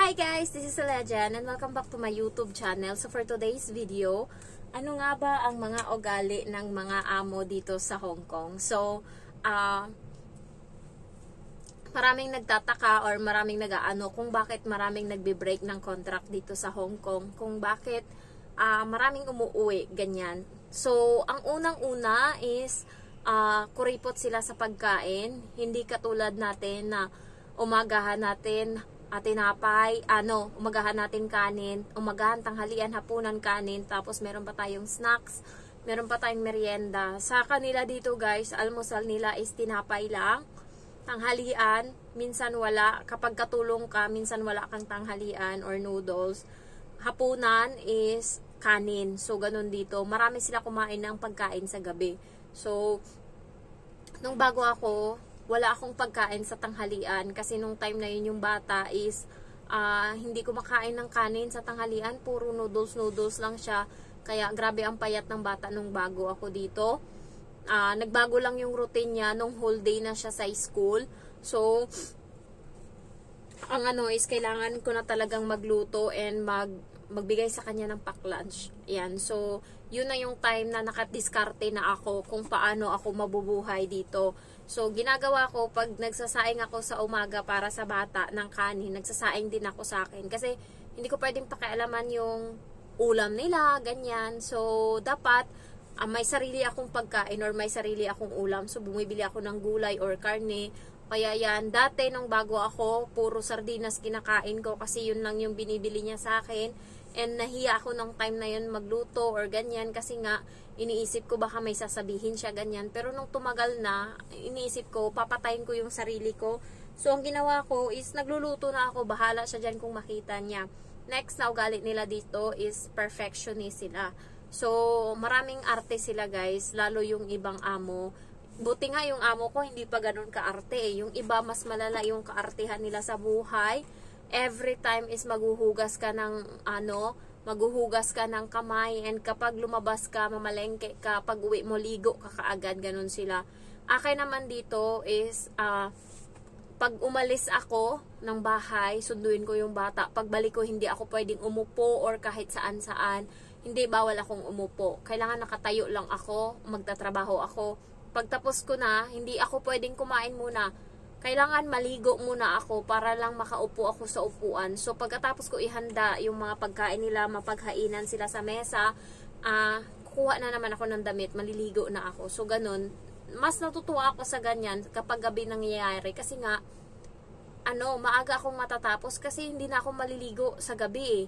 Hi guys, this is Alejan and welcome back to my YouTube channel. So for today's video, ano nga ba ang mga ugali ng mga amo dito sa Hong Kong? So, maraming nagtataka or maraming nag-aano kung bakit maraming nagbe-break ng contract dito sa Hong Kong, kung bakit maraming umuwi, ganyan. So, ang unang-una is kuripot sila sa pagkain, hindi katulad natin na umagahan natin tinapay, umagahan natin kanin, umagahan, tanghalian, hapunan, kanin, tapos meron pa tayong snacks, meron pa tayong merienda. Sa kanila dito guys, almusal nila is tinapay lang, tanghalian, minsan wala, kapag katulong ka, minsan wala kang tanghalian or noodles, hapunan is kanin. So ganun dito, marami sila kumain ng pagkain sa gabi. So, nung bago ako, wala akong pagkain sa tanghalian kasi nung time na yun yung bata is hindi kumakain ng kanin sa tanghalian, puro noodles lang siya, kaya grabe ang payat ng bata nung bago ako dito. Nagbago lang yung routine niya nung whole day na siya sa school. So ang is kailangan ko na talagang magluto and magbigay sa kanya ng pack lunch. Yan. So yun na yung time na nakadiskarte na ako kung paano ako mabubuhay dito. So, ginagawa ko, pag nagsasaing ako sa umaga para sa bata ng kanin, nagsasaing din ako sa akin. Kasi, hindi ko pwedeng pakialaman yung ulam nila, ganyan. So, dapat, may sarili akong pagkain or may sarili akong ulam. So, bumibili ako ng gulay or karne. Kaya yan, dati nung bago ako, puro sardinas kinakain ko kasi yun lang yung binibili niya sa akin. And nahiya ako ng time na yun magluto or ganyan kasi nga, iniisip ko baka may sasabihin siya ganyan. Pero nung tumagal na, iniisip ko, papatayin ko yung sarili ko. So, ang ginawa ko is nagluluto na ako. Bahala siya dyan kung makita niya. Next na ugali nila dito is perfectionist sila. So, maraming arte sila guys. Lalo yung ibang amo. Buti nga yung amo ko, hindi pa ganun kaarte eh. Yung iba, mas malala yung kaartehan nila sa buhay. Every time is maghuhugas ka ng maghuhugas ka ng kamay, and kapag lumabas ka, mamalengke ka, pag uwi mo, ligo ka kaagad, ganun sila. Akin naman dito is, pag umalis ako ng bahay, sunduin ko yung bata. Pagbalik ko, hindi ako pwedeng umupo or kahit saan-saan. Hindi, bawal akong umupo. Kailangan nakatayo lang ako, magtatrabaho ako. Pagtapos ko na, hindi ako pwedeng kumain muna. Kailangan maligo muna ako para lang makaupo ako sa upuan. So, pagkatapos ko ihanda yung mga pagkain nila, mapaghainan sila sa mesa, kuha na naman ako ng damit, maliligo na ako. So, ganun. Mas natutuwa ako sa ganyan kapag gabi nangyayari. Kasi nga, maaga akong matatapos kasi hindi na ako maliligo sa gabi eh.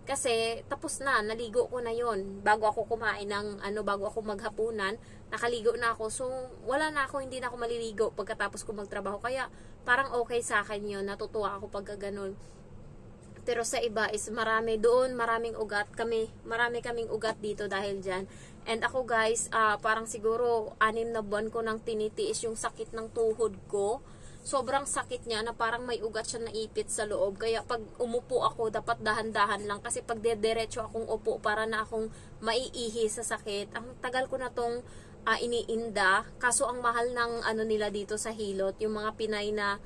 Kasi, tapos na, naligo ko na yon bago ako kumain ng, bago ako maghapunan, nakaligo na ako. So, wala na ako, hindi na ako maliligo pagkatapos ko magtrabaho. Kaya, parang okay sa akin yun, natutuwa ako pagka ganun. Pero sa iba is marami doon, maraming ugat marami kaming ugat dito dahil dyan. And ako guys, parang siguro 6 na buwan ko nang tinitiis yung sakit ng tuhod ko. Sobrang sakit niya na parang may ugat siya naipit sa loob. Kaya pag umupo ako, dapat dahan-dahan lang. Kasi pag dediretso akong upo, para na akong maiihi sa sakit. Ang tagal ko na tong iniinda. Kaso ang mahal ng nila dito sa Hilot. Yung mga Pinay na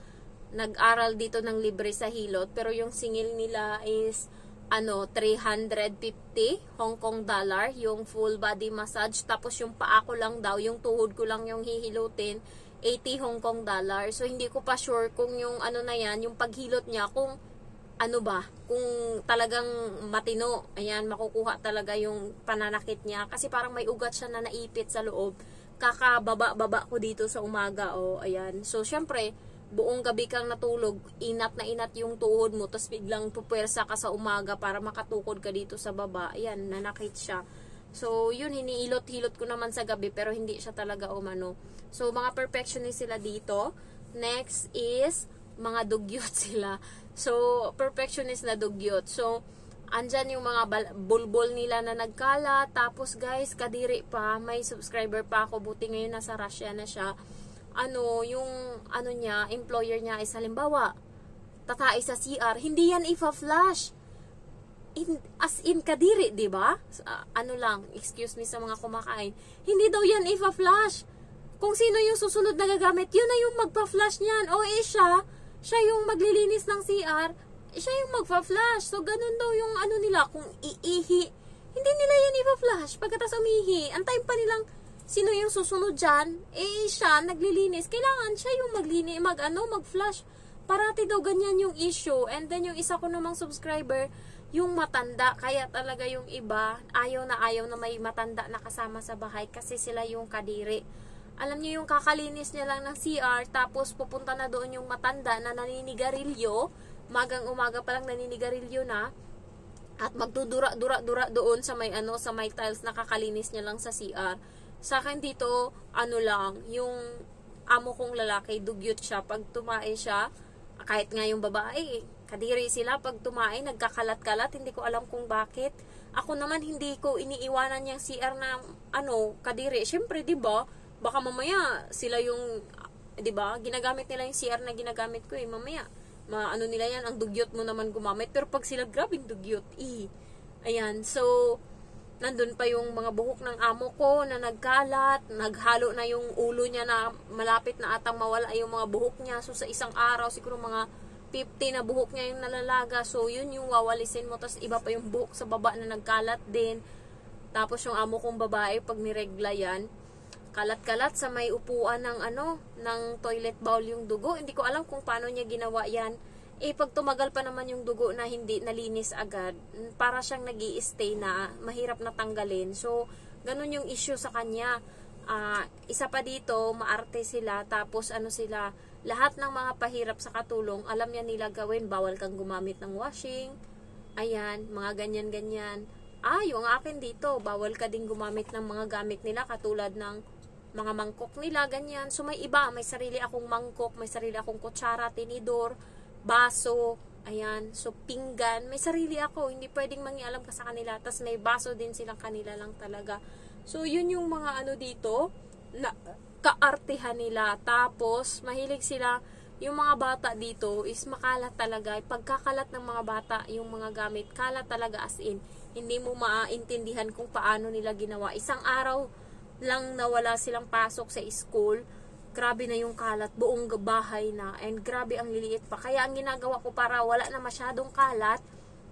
nag-aral dito ng libre sa Hilot. Pero yung singil nila is 350 Hong Kong dollar. Yung full body massage. Tapos yung paa ko lang daw, yung tuhod ko lang yung hihilutin, 80 Hong Kong dollar. So, hindi ko pa sure kung yung na yan, yung paghilot niya, kung kung talagang matino. Ayan, makukuha talaga yung pananakit niya. Kasi parang may ugat siya na naipit sa loob. Kakababa-baba ko dito sa umaga. Ayan. So, syempre, buong gabi kang natulog, inat na inat yung tuhod mo, tapos biglang pupwersa ka sa umaga para makatukod ka dito sa baba. Ayan, nanakit siya. So, yun, hiniilot-hilot ko naman sa gabi, pero hindi siya talaga umano. So, mga perfectionist sila dito. Next is, mga dugyot sila. So, perfectionist na dugyot. So, andyan yung mga bulbol nila na nagkala. Tapos, guys, kadiri pa, may subscriber pa ako. Buti ngayon nasa Russia na siya. Yung employer niya is halimbawa, tatai sa CR, hindi yan ifa-flash. As in kadiri, di ba? Excuse me sa mga kumakain. Hindi daw yan ifa-flash. Kung sino yung susunod na gagamit, yun na yung magpa-flash niyan. O siya yung maglilinis ng CR, siya yung magfa-flash. So, ganun daw yung ano nila, kung iihi, hindi nila yan ipa-flash. Pagkatapos umihi, antayin pa nilang sino yung susunod dyan, siya, naglilinis. Kailangan siya yung mag-flash. Parati daw ganyan yung issue. And then, yung isa ko namang subscriber, yung matanda. Kaya talaga yung iba, ayaw na may matanda na kasama sa bahay kasi sila yung kadiri. Alam niyo yung kakalinis niya lang ng CR, tapos pupunta na doon yung matanda na naninigarilyo, umaga pa lang naninigarilyo na, at magdudura-dura doon sa may sa may tiles na kakalinis niya lang sa CR. Sa akin dito, lang, yung amo kong lalaki, dugyot siya. Pag tumae siya, kahit nga yung babae, kadiri sila, pag tumae, nagkakalat-kalat, hindi ko alam kung bakit. Ako naman, hindi ko iniiwanan yung CR na, kadiri. Siyempre, diba, baka mamaya sila yung, 'di ba? Ginagamit nila yung CR na ginagamit ko mamaya. Nila yan, ang dugyot mo naman gumamit, pero pag sila grabing dugyot, Ayan, so nandun pa yung mga buhok ng amo ko na nagkalat, naghalo na yung ulo niya na malapit na atang mawala yung mga buhok niya. So sa isang araw siguro mga 50 na buhok niya yung nalalaga. So yun yung wawalisin mo, tapos iba pa yung buhok sa baba na nagkalat din. Tapos yung amo kong babae, pag niregla yan, kalat-kalat sa may upuan ng ng toilet bowl yung dugo. Hindi ko alam kung paano niya ginawa yan. Pag tumagal pa naman yung dugo na hindi nalinis agad, para siyang nag-i-stay na, mahirap na tanggalin. So, ganun yung issue sa kanya. Isa pa dito, maarte sila, tapos sila, lahat ng mga pahirap sa katulong, alam niya nila gawin, bawal kang gumamit ng washing, ayan, mga ganyan-ganyan. Yung akin dito, bawal ka din gumamit ng mga gamit nila, katulad ng mga mangkok nila, ganyan. So, may iba, may sarili akong mangkok, may sarili akong kutsara, tinidor, baso, ayan, so pinggan, may sarili ako, hindi pwedeng mangialam ka sa kanila, tas may baso din silang kanila lang talaga. So yun yung mga dito na kaartehan nila. Tapos mahilig sila, yung mga bata dito is makalat talaga. Pagkakalat ng mga bata, yung mga gamit, kalat talaga, as in hindi mo maintindihan kung paano nila ginawa. Isang araw lang na wala silang pasok sa school, grabe na yung kalat, buong bahay na, and grabe ang liliit pa. Kaya ang ginagawa ko para wala na masyadong kalat,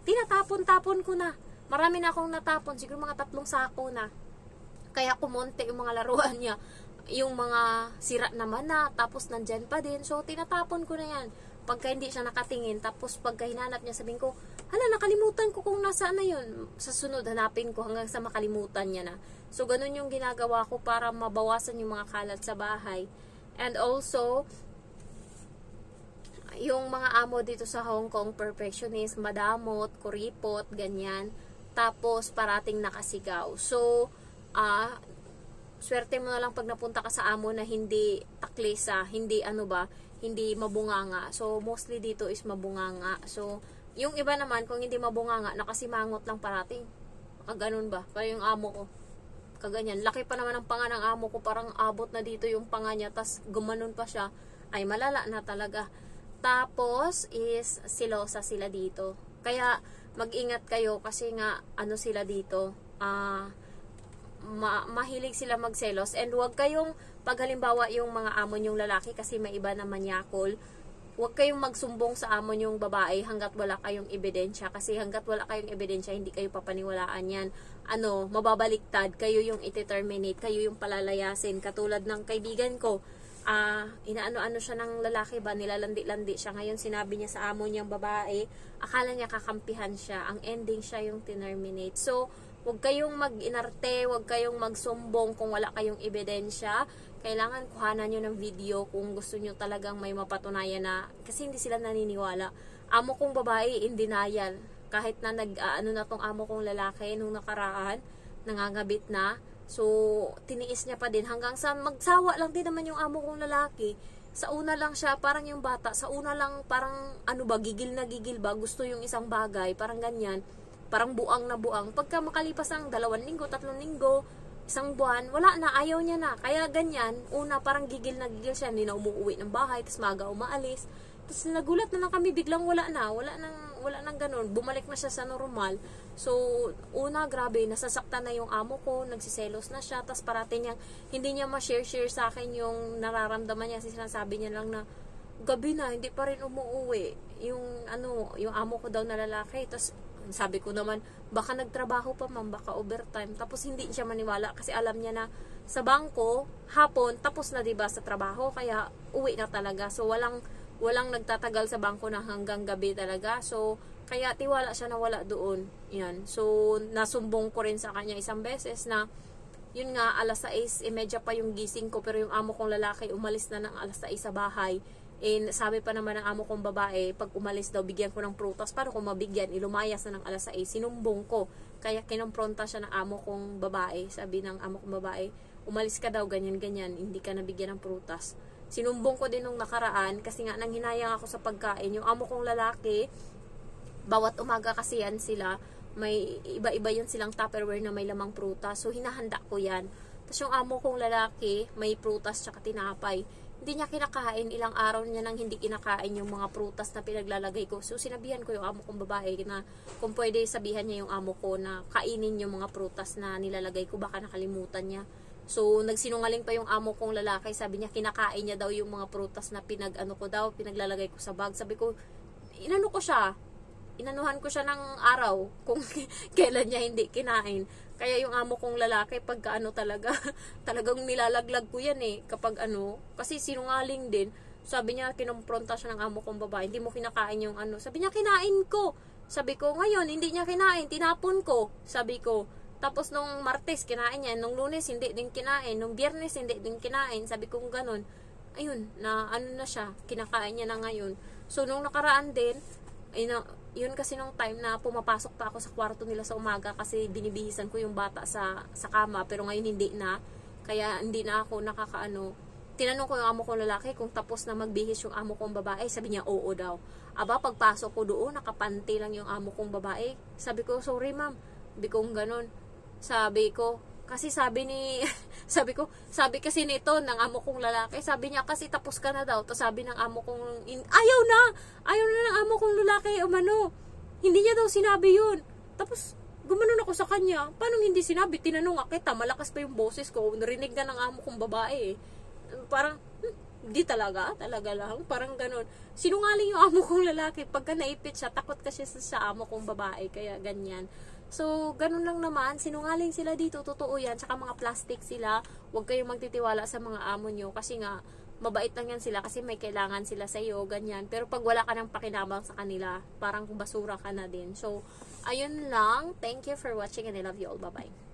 tinatapon-tapon ko na. Marami na akong natapon, siguro mga 3 sako na. Kaya kumonte yung mga laruan niya. Yung mga sira naman na, tapos nandyan pa din. So, tinatapon ko na yan. Pagka hindi siya nakatingin, tapos pagka hinanap niya, sabihin ko, nakalimutan ko kung nasaan na yun. Sa sunod, hanapin ko hanggang sa makalimutan niya na. So, ganun yung ginagawa ko para mabawasan yung mga kalat sa bahay. And also, yung mga amo dito sa Hong Kong, perfectionist, madamot, kuripot, ganyan. Tapos, parating nakasigaw. So, swerte mo na lang pag napunta ka sa amo na hindi taklesa, hindi hindi mabunganga. So, mostly dito is mabunganga. So, yung iba naman, kung hindi mabunganga, nakasimangot lang parating. Ganun ba? Kaya yung amo ko. Kaganyan. Laki pa naman ang panga ng amo ko, parang abot na dito yung panga niya, tas gumanon pa siya, ay malala na talaga. Tapos is silosa sila dito. Kaya mag-ingat kayo kasi nga sila dito, mahilig sila magselos, and huwag kayong, pag halimbawa yung mga amo nyong lalaki, kasi may iba na manyakol, huwag kayong magsumbong sa amo nyong babae hanggat wala kayong ebidensya, kasi hanggat wala kayong ebidensya, hindi kayo papaniwalaan yan. Mababaliktad, kayo yung iti-terminate, kayo yung palalayasin. Katulad ng kaibigan ko, inaano-ano siya ng lalaki ba, nilalandi-landi siya. Ngayon sinabi niya sa amo niyang babae, akala niya kakampihan siya, ang ending siya yung terminate. So, huwag kayong mag-inarte, huwag kayong magsumbong kung wala kayong ebidensya. Kailangan kuhanan nyo ng video kung gusto nyo talagang may mapatunayan na, kasi hindi sila naniniwala. Amo kong babae, in denial. Kahit na na tong amo kong lalaki nung nakaraan, nangangabit na. So, tiniis niya pa din hanggang sa magsawa lang din naman yung amo kong lalaki. Sa una lang siya, parang yung bata, sa una lang parang gigil na gigil ba, gusto yung isang bagay, parang ganyan. Parang buang na buang. Pagka makalipas ang 2 linggo, 3 linggo, 1 buwan, wala na, ayaw niya na. Kaya ganyan, una parang gigil na gigil siya, hindi na umuwi ng bahay, tapos maga umaalis. Tapos nagulat na lang kami, biglang wala nang ganun. Bumalik na siya sa normal. So, una, grabe, nasasaktan na yung amo ko, nagsiselos na siya, tapos parati niya, hindi niya ma-share sa akin yung nararamdaman niya, kasi sinasabi niya lang na, gabi na, hindi pa rin umuwi. yung amo ko daw na lalaki. Tapos sabi ko naman, baka nagtrabaho pa ma'am, baka overtime. Tapos hindi siya maniwala kasi alam niya na sa bangko, hapon, tapos na 'di ba sa trabaho, kaya uwi na talaga. So walang nagtatagal sa bangko na hanggang gabi talaga. So kaya tiwala siya na wala doon. Yan. So nasumbong ko rin sa kanya isang beses na yun nga, alas 6:30 pa yung gising ko, pero yung amo kong lalaki umalis na ng alas 6 sa bahay. And sabi pa naman ng amo kong babae, pag umalis daw, bigyan ko ng prutas. Para kung mabigyan, ilumayas na ng alas 6. Sinumbong ko. Kaya kinompronta siya ng amo kong babae. Sabi ng amo kong babae, umalis ka daw, ganyan-ganyan, hindi ka nabigyan ng prutas. Sinumbong ko din nung nakaraan, kasi nga nang hinayang ako sa pagkain. Yung amo kong lalaki, bawat umaga kasi yan sila, may iba-iba yun silang Tupperware na may lamang prutas. So, hinahanda ko yan. Tapos yung amo kong lalaki, may prutas tsaka tinapay. Hindi niya kinakain. Ilang araw niya nang hindi kinakain yung mga prutas na pinaglalagay ko. So, sinabihan ko yung amo kong babae na kung pwede sabihan niya yung amo ko na kainin yung mga prutas na nilalagay ko. Baka nakalimutan niya. So, nagsinungaling pa yung amo kong lalaki. Sabi niya, kinakain niya daw yung mga prutas na pinaglalagay ko sa bag. Sabi ko, inanuhan ko siya ng araw kung kailan niya hindi kinain. Kaya yung amo kong lalaki, pagka talagang nilalaglag ko yan kapag kasi sinungaling din. Sabi niya, kinompronta siya ng amo kong babae, hindi mo kinakain yung Sabi niya, kinain ko. Sabi ko, ngayon, hindi niya kinain, tinapon ko. Sabi ko, tapos nung Martes, kinain niya. Nung Lunes, hindi din kinain. Nung Biyernes, hindi din kinain. Sabi ko, ganun. Ayun, na na siya, kinakain niya na ngayon. So, nung nakaraan din, yun kasi nung time na pumapasok pa ako sa kwarto nila sa umaga kasi binibihisan ko yung bata sa kama, pero ngayon hindi na, kaya hindi na ako tinanong ko yung amo kong lalaki kung tapos na magbihis yung amo kong babae. Sabi niya oo daw. Aba, pagpasok ko doon, nakapanty lang yung amo kong babae. Sabi ko, sorry ma'am, sabi ko ganun. Sabi ko, kasi sabi kasi nito ng amo kong lalaki, sabi niya kasi tapos ka na daw. Tapos sabi ng amo kong, ayaw na ng amo kong lalaki, hindi niya daw sinabi yun. Tapos, gumanon ako sa kanya, paano hindi sinabi? Tinanong kita, malakas pa yung boses ko, narinig na ng amo kong babae. Parang, di talaga lang, parang ganun. Sinungaling yung amo kong lalaki, pagka naipit siya, takot kasi sa amo kong babae, kaya ganyan. So, ganun lang naman, sinungaling sila dito, totoo yan, tsaka mga plastic sila, huwag kayong magtitiwala sa mga amo nyo, kasi nga, mabait lang yan sila, kasi may kailangan sila sa iyo, ganyan. Pero pag wala ka ng pakinabang sa kanila, parang basura ka na din. So, ayun lang, thank you for watching and I love you all, bye-bye.